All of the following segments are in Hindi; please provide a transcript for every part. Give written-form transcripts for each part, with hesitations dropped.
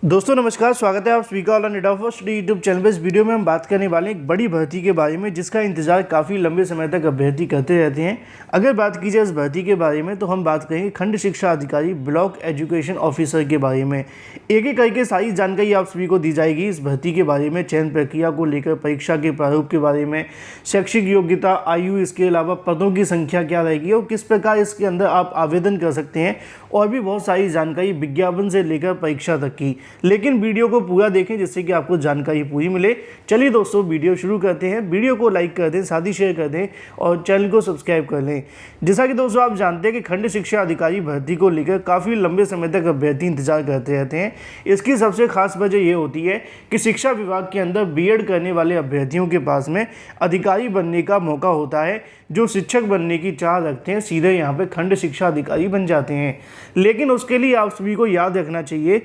दोस्तों नमस्कार, स्वागत है आप सभी का all India first YouTube channel पर। इस वीडियो में हम बात करने वाले हैं एक बड़ी भर्ती के बारे में जिसका इंतजार काफ़ी लंबे समय तक अभ्यर्थी करते रहते हैं। अगर बात की जाए इस भर्ती के बारे में तो हम बात करेंगे खंड शिक्षा अधिकारी ब्लॉक एजुकेशन ऑफिसर के बारे में। एक एक करके सारी जानकारी आप सभी को दी जाएगी इस भर्ती के बारे में, चयन प्रक्रिया को लेकर, परीक्षा के प्रारूप के बारे में, शैक्षिक योग्यता, आयु, इसके अलावा पदों की संख्या क्या रहेगी और किस प्रकार इसके अंदर आप आवेदन कर सकते हैं, और भी बहुत सारी जानकारी विज्ञापन से लेकर परीक्षा तक की। लेकिन वीडियो को पूरा देखें जिससे कि आपको जानकारी पूरी मिले। चलिए दोस्तों वीडियो शुरू करते हैं। वीडियो को लाइक कर दें, साथ ही शेयर कर दें और चैनल को सब्सक्राइब कर लें। जैसा कि दोस्तों आप जानते हैं कि खंड शिक्षा अधिकारी भर्ती को लेकर काफ़ी लंबे समय तक अभ्यर्थी इंतजार करते रहते हैं। इसकी सबसे खास वजह ये होती है कि शिक्षा विभाग के अंदर बीएड करने वाले अभ्यर्थियों के पास में अधिकारी बनने का मौका होता है। जो शिक्षक बनने की चाह रखते हैं सीधे यहाँ पे खंड शिक्षा अधिकारी बन जाते हैं। लेकिन उसके लिए आप सभी को याद रखना चाहिए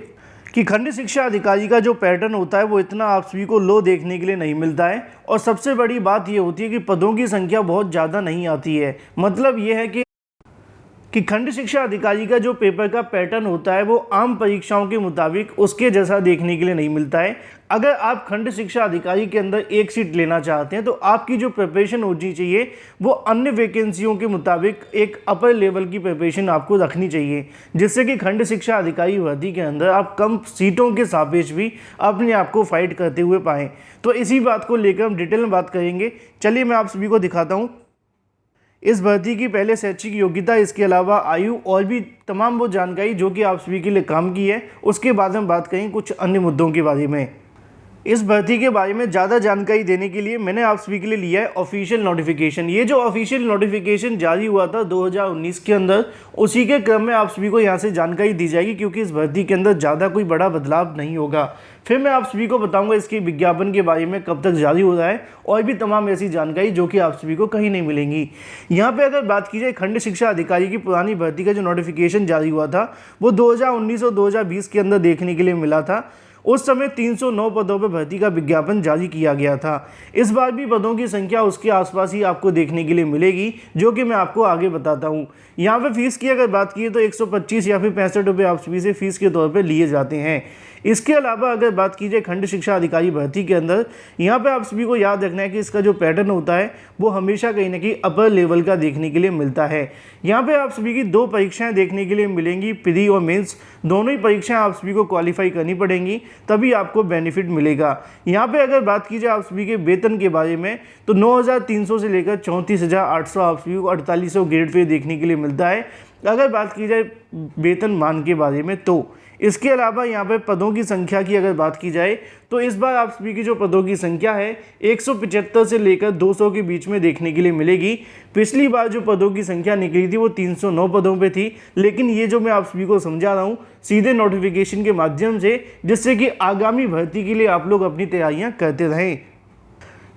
कि खंड शिक्षा अधिकारी का जो पैटर्न होता है वो इतना आप सभी को लो देखने के लिए नहीं मिलता है। और सबसे बड़ी बात ये होती है कि पदों की संख्या बहुत ज़्यादा नहीं आती है। मतलब ये है कि खंड शिक्षा अधिकारी का जो पेपर का पैटर्न होता है वो आम परीक्षाओं के मुताबिक उसके जैसा देखने के लिए नहीं मिलता है। अगर आप खंड शिक्षा अधिकारी के अंदर एक सीट लेना चाहते हैं तो आपकी जो प्रिपरेशन होनी चाहिए वो अन्य वैकेंसियों के मुताबिक एक अपर लेवल की प्रिपरेशन आपको रखनी चाहिए, जिससे कि खंड शिक्षा अधिकारी भर्ती के अंदर आप कम सीटों के सापेक्ष भी अपने आप को फाइट करते हुए पाएँ। तो इसी बात को लेकर हम डिटेल में बात करेंगे। चलिए मैं आप सभी को दिखाता हूँ इस भर्ती की पहले शैक्षिक योग्यता, इसके अलावा आयु और भी तमाम वो जानकारी जो कि आप सभी के लिए काम की है। उसके बाद हम बात करेंगे कुछ अन्य मुद्दों के बारे में। इस भर्ती के बारे में ज़्यादा जानकारी देने के लिए मैंने आप सभी के लिए लिया है ऑफिशियल नोटिफिकेशन। ये जो ऑफिशियल नोटिफिकेशन जारी हुआ था 2019 के अंदर, उसी के क्रम में आप सभी को यहाँ से जानकारी दी जाएगी, क्योंकि इस भर्ती के अंदर ज़्यादा कोई बड़ा बदलाव नहीं होगा। फिर मैं आप सभी को बताऊंगा इसके विज्ञापन के बारे में, कब तक जारी हो रहा है, और भी तमाम ऐसी जानकारी जो कि आप सभी को कहीं नहीं मिलेंगी। यहाँ पे अगर बात की जाए खंड शिक्षा अधिकारी की पुरानी भर्ती का जो नोटिफिकेशन जारी हुआ था वो 2019 और 2020 के अंदर देखने के लिए मिला था। उस समय 309 पदों पर भर्ती का विज्ञापन जारी किया गया था। इस बार भी पदों की संख्या उसके आसपास ही आपको देखने के लिए मिलेगी, जो कि मैं आपको आगे बताता हूँ। यहाँ पे फीस की अगर बात की तो 125 या फिर 65 रुपये आप सभी से फीस के तौर पे लिए जाते हैं। इसके अलावा अगर बात की जाए खंड शिक्षा अधिकारी भर्ती के अंदर, यहाँ पे आप सभी को याद रखना है कि इसका जो पैटर्न होता है वो हमेशा कहीं ना कहीं अपर लेवल का देखने के लिए मिलता है। यहाँ पे आप सभी की 2 परीक्षाएं देखने के लिए मिलेंगी, प्री और मेंस। दोनों ही परीक्षाएं आप सभी को क्वालिफाई करनी पड़ेंगी, तभी आपको बेनिफिट मिलेगा। यहाँ पे अगर बात की जाए आप सभी के वेतन के बारे में तो 9,300 से लेकर 34,800 आप सभी को 4800 ग्रेड पे देखने के लिए मिलता है, अगर बात की जाए वेतन मान के बारे में तो। इसके अलावा यहाँ पे पदों की संख्या की अगर बात की जाए तो इस बार आप सभी की जो पदों की संख्या है 175 से लेकर 200 के बीच में देखने के लिए मिलेगी। पिछली बार जो पदों की संख्या निकली थी वो 309 पदों पे थी, लेकिन ये जो मैं आप सभी को समझा रहा हूँ सीधे नोटिफिकेशन के माध्यम से, जिससे कि आगामी भर्ती के लिए आप लोग अपनी तैयारियाँ करते रहें।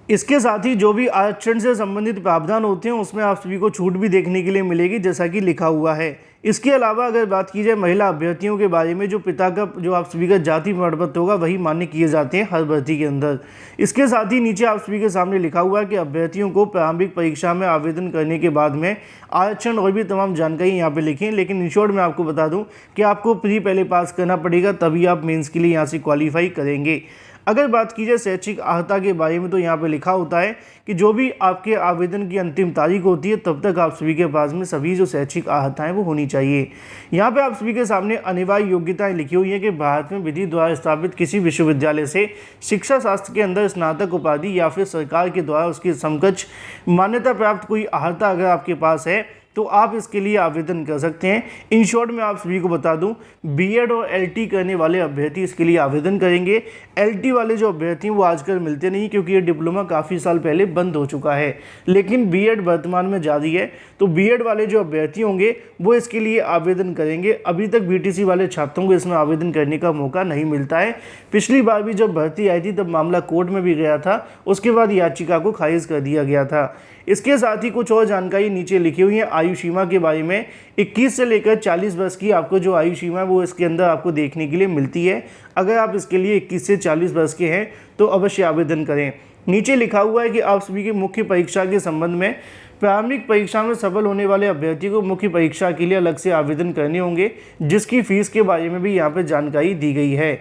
इसके साथ ही जो भी आरक्षण से संबंधित प्रावधान होते हैं उसमें आप सभी को छूट भी देखने के लिए मिलेगी, जैसा कि लिखा हुआ है। इसके अलावा अगर बात की जाए महिला अभ्यर्थियों के बारे में, जो पिता का जो आप सभी का जाति प्रमाण पत्र होगा वही मान्य किए जाते हैं हर भर्ती के अंदर। इसके साथ ही नीचे आप सभी के सामने लिखा हुआ है कि अभ्यर्थियों को प्रारंभिक परीक्षा में आवेदन करने के बाद में आरक्षण और भी तमाम जानकारी यहाँ पे लिखी है। लेकिन इन शॉर्ट में आपको बता दूँ कि आपको प्री पहले पास करना पड़ेगा, तभी आप मेन्स के लिए यहाँ से क्वालिफाई करेंगे। अगर बात की जाए शैक्षिक अर्हता के बारे में तो यहाँ पे लिखा होता है कि जो भी आपके आवेदन की अंतिम तारीख होती है तब तक आप सभी के पास में सभी जो शैक्षिक अर्हताएं वो होनी चाहिए। यहाँ पे आप सभी के सामने अनिवार्य योग्यताएं लिखी हुई है कि भारत में विधि द्वारा स्थापित किसी विश्वविद्यालय से शिक्षा शास्त्र के अंदर स्नातक उपाधि या फिर सरकार के द्वारा उसके समकक्ष मान्यता प्राप्त कोई अर्हता अगर आपके पास है तो आप इसके लिए आवेदन कर सकते हैं। इन शॉर्ट में आप सभी को बता दूं, बीएड और एलटी करने वाले अभ्यर्थी इसके लिए आवेदन करेंगे। एलटी वाले जो अभ्यर्थी वो आजकल मिलते नहीं, क्योंकि ये डिप्लोमा काफ़ी साल पहले बंद हो चुका है, लेकिन बीएड वर्तमान में जारी है। तो बीएड वाले जो अभ्यर्थी होंगे वो इसके लिए आवेदन करेंगे। अभी तक बीटीसी वाले छात्रों को इसमें आवेदन करने का मौका नहीं मिलता है। पिछली बार भी जब भर्ती आई थी तब मामला कोर्ट में भी गया था, उसके बाद याचिका को खारिज कर दिया गया था। इसके साथ ही कुछ और जानकारी नीचे लिखी हुई है आयु सीमा के बारे में। 21 से लेकर 40 वर्ष की आपको जो आयु सीमा है वो इसके अंदर आपको देखने के लिए मिलती है। अगर आप इसके लिए 21 से 40 वर्ष के हैं तो अवश्य आवेदन करें। नीचे लिखा हुआ है कि आप सभी की मुख्य परीक्षा के संबंध में प्रारंभिक परीक्षा में सफल होने वाले अभ्यर्थी को मुख्य परीक्षा के लिए अलग से आवेदन करने होंगे, जिसकी फीस के बारे में भी यहाँ पर जानकारी दी गई है।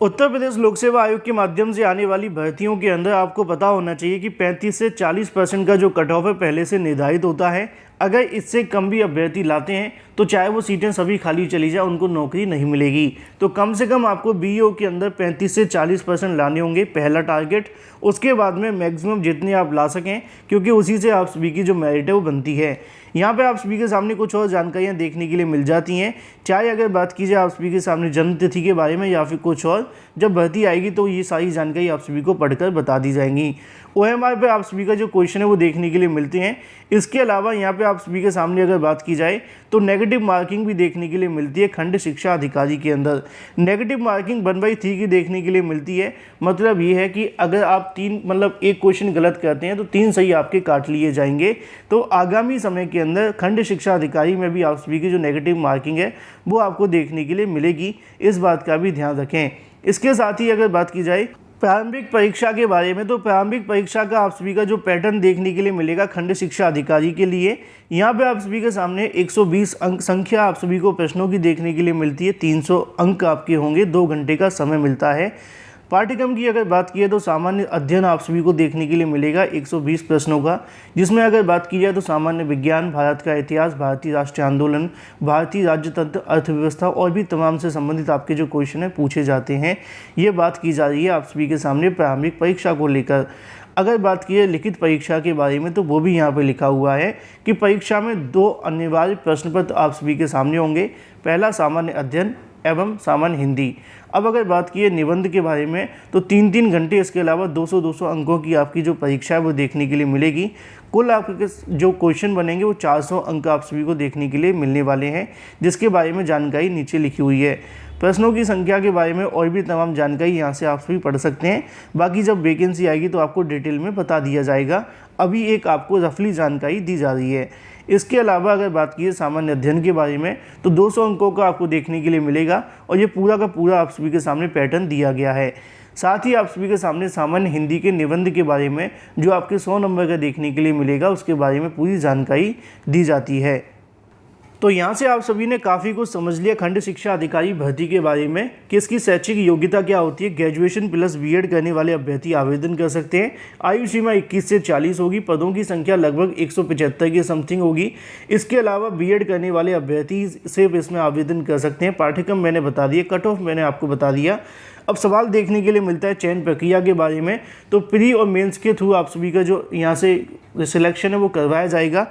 उत्तर प्रदेश लोक सेवा आयोग के माध्यम से आने वाली भर्तियों के अंदर आपको पता होना चाहिए कि 35 से 40% का जो कट ऑफ है पहले से निर्धारित होता है। अगर इससे कम भी अभ्यर्थी लाते हैं तो चाहे वो सीटें सभी खाली चली जाए, उनको नौकरी नहीं मिलेगी। तो कम से कम आपको बीईओ के अंदर 35 से 40% लाने होंगे, पहला टारगेट। उसके बाद में मैक्सिमम जितने आप ला सकें, क्योंकि उसी से आप सभी की जो मेरिट है वो बनती है। यहाँ पे आप सभी के सामने कुछ और जानकारियाँ देखने के लिए मिल जाती हैं, चाहे अगर बात की जाए आप सभी के सामने जन्म तिथि के बारे में या फिर कुछ और। जब भर्ती आएगी तो ये सारी जानकारी आप सभी को पढ़कर बता दी जाएंगी। ओएमआर पे आप सभी का जो क्वेश्चन है वो देखने के लिए मिलते हैं। इसके अलावा यहाँ पे आप सभी के सामने अगर बात की जाए तो नेगेटिव मार्किंग भी देखने के लिए मिलती है खंड शिक्षा अधिकारी के अंदर। नेगेटिव मार्किंग 1/3 की देखने के लिए मिलती है। मतलब ये है कि अगर आप एक क्वेश्चन गलत करते हैं तो 3 सही आपके काट लिए जाएंगे। तो आगामी समय के अंदर खंड शिक्षा अधिकारी में भी आप सभी की जो नेगेटिव मार्किंग है वो आपको देखने के लिए मिलेगी, इस बात का भी ध्यान रखें। इसके साथ ही अगर बात की जाए प्रारंभिक परीक्षा के बारे में, तो प्रारंभिक परीक्षा का आप सभी का जो पैटर्न देखने के लिए मिलेगा खंड शिक्षा अधिकारी के लिए, यहाँ पे आप सभी के सामने 120 अंक संख्या आप सभी को प्रश्नों की देखने के लिए मिलती है। 300 अंक आपके होंगे, 2 घंटे का समय मिलता है। पाठ्यक्रम की अगर बात की तो सामान्य अध्ययन आप सभी को देखने के लिए मिलेगा 120 प्रश्नों का, जिसमें अगर बात की जाए तो सामान्य विज्ञान, भारत का इतिहास, भारतीय राष्ट्रीय आंदोलन, भारतीय राज्यतंत्र, अर्थव्यवस्था और भी तमाम से संबंधित आपके जो क्वेश्चन है पूछे जाते हैं। ये बात की जा रही है आप सभी के सामने प्रारंभिक परीक्षा को लेकर। अगर बात की जाए लिखित परीक्षा के बारे में तो वो भी यहाँ पर लिखा हुआ है कि परीक्षा में 2 अनिवार्य प्रश्न पत्र आप सभी के सामने होंगे, पहला सामान्य अध्ययन एवं सामान्य हिंदी। अब अगर बात की है निबंध के बारे में तो 3-3 घंटे, इसके अलावा 200-200 अंकों की आपकी जो परीक्षा है वो देखने के लिए मिलेगी। कुल आपके जो क्वेश्चन बनेंगे वो 400 अंक आप सभी को देखने के लिए मिलने वाले हैं, जिसके बारे में जानकारी नीचे लिखी हुई है। प्रश्नों की संख्या के बारे में और भी तमाम जानकारी यहाँ से आप सभी पढ़ सकते हैं। बाकी जब वैकेंसी आएगी तो आपको डिटेल में बता दिया जाएगा, अभी एक आपको रफली जानकारी दी जा रही है। इसके अलावा अगर बात की सामान्य अध्ययन के बारे में तो 200 अंकों का आपको देखने के लिए मिलेगा और ये पूरा का पूरा आप सभी के सामने पैटर्न दिया गया है। साथ ही आप सभी के सामने सामान्य हिंदी के निबंध के बारे में जो आपके 100 नंबर का देखने के लिए मिलेगा, उसके बारे में पूरी जानकारी दी जाती है। तो यहाँ से आप सभी ने काफ़ी कुछ समझ लिया खंड शिक्षा अधिकारी भर्ती के बारे में कि इसकी शैक्षिक योग्यता क्या होती है। ग्रेजुएशन प्लस बीएड करने वाले अभ्यर्थी आवेदन कर सकते हैं। आयु सीमा 21 से 40 होगी। पदों की संख्या लगभग 175 के समथिंग होगी। इसके अलावा बीएड करने वाले अभ्यर्थी सिर्फ इसमें आवेदन कर सकते हैं। पाठ्यक्रम मैंने बता दिया, कट ऑफ मैंने आपको बता दिया। अब सवाल देखने के लिए मिलता है चयन प्रक्रिया के बारे में, तो प्री और मेंस के थ्रू आप सभी का जो यहाँ से सिलेक्शन है वो करवाया जाएगा।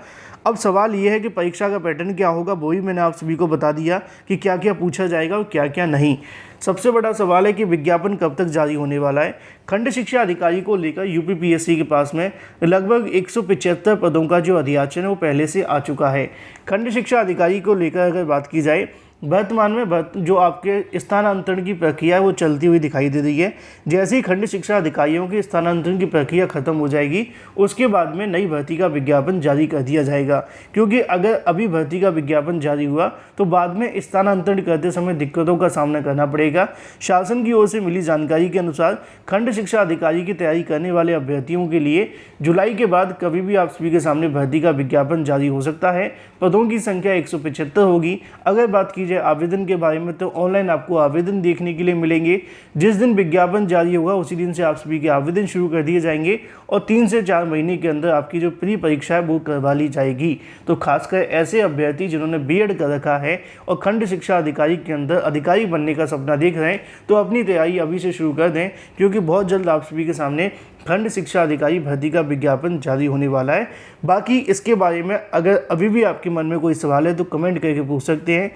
अब सवाल ये है कि परीक्षा का पैटर्न क्या होगा, वो भी मैंने आप सभी को बता दिया कि क्या क्या पूछा जाएगा और क्या क्या नहीं। सबसे बड़ा सवाल है कि विज्ञापन कब तक जारी होने वाला है। खंड शिक्षा अधिकारी को लेकर यूपीपीएससी के पास में लगभग 175 पदों का जो अधियाचन है वो पहले से आ चुका है। खंड शिक्षा अधिकारी को लेकर अगर बात की जाए, वर्तमान में जो आपके स्थानांतरण की प्रक्रिया है वो चलती हुई दिखाई दे रही है। जैसे ही खंड शिक्षा अधिकारियों की स्थानांतरण की प्रक्रिया खत्म हो जाएगी, उसके बाद में नई भर्ती का विज्ञापन जारी कर दिया जाएगा। क्योंकि अगर अभी भर्ती का विज्ञापन जारी हुआ तो बाद में स्थानांतरण करते समय दिक्कतों का सामना करना पड़ेगा। शासन की ओर से मिली जानकारी के अनुसार खंड शिक्षा अधिकारी की तैयारी करने वाले अभ्यर्थियों के लिए जुलाई के बाद कभी भी आप सभी के सामने भर्ती का विज्ञापन जारी हो सकता है। पदों की संख्या 175 होगी। अगर बात की आवेदन के बारे में तो ऑनलाइन आपको आवेदन देखने के लिए मिलेंगे। जिस दिन विज्ञापन जारी होगा उसी दिन से आप सभी के आवेदन शुरू कर दिए जाएंगे और 3 से 4 महीने के अंदर आपकी जो प्री परीक्षा है वो करवा ली जाएगी। तो खासकर ऐसे अभ्यर्थी जिन्होंने बीएड कर रखा है और खंड शिक्षा अधिकारी के अंदर अधिकारी बनने का सपना देख रहे हैं तो अपनी तैयारी अभी से शुरू कर दें, क्योंकि बहुत जल्द आप सभी के सामने खंड शिक्षा अधिकारी भर्ती का विज्ञापन जारी होने वाला है। बाकी इसके बारे में अगर अभी भी आपके मन में कोई सवाल है तो कमेंट करके पूछ सकते हैं।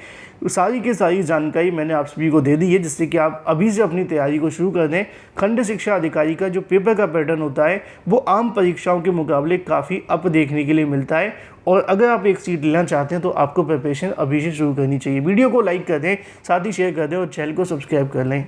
सारी की सारी जानकारी मैंने आप सभी को दे दी है, जिससे कि आप अभी से अपनी तैयारी को शुरू कर दें। खंड शिक्षा अधिकारी का जो पेपर का पैटर्न होता है वो आम परीक्षाओं के मुकाबले काफ़ी अप देखने के लिए मिलता है। और अगर आप एक सीट लेना चाहते हैं तो आपको प्रिपरेशन अभी से शुरू करनी चाहिए। वीडियो को लाइक कर दें, साथ ही शेयर कर दें और चैनल को सब्सक्राइब कर लें।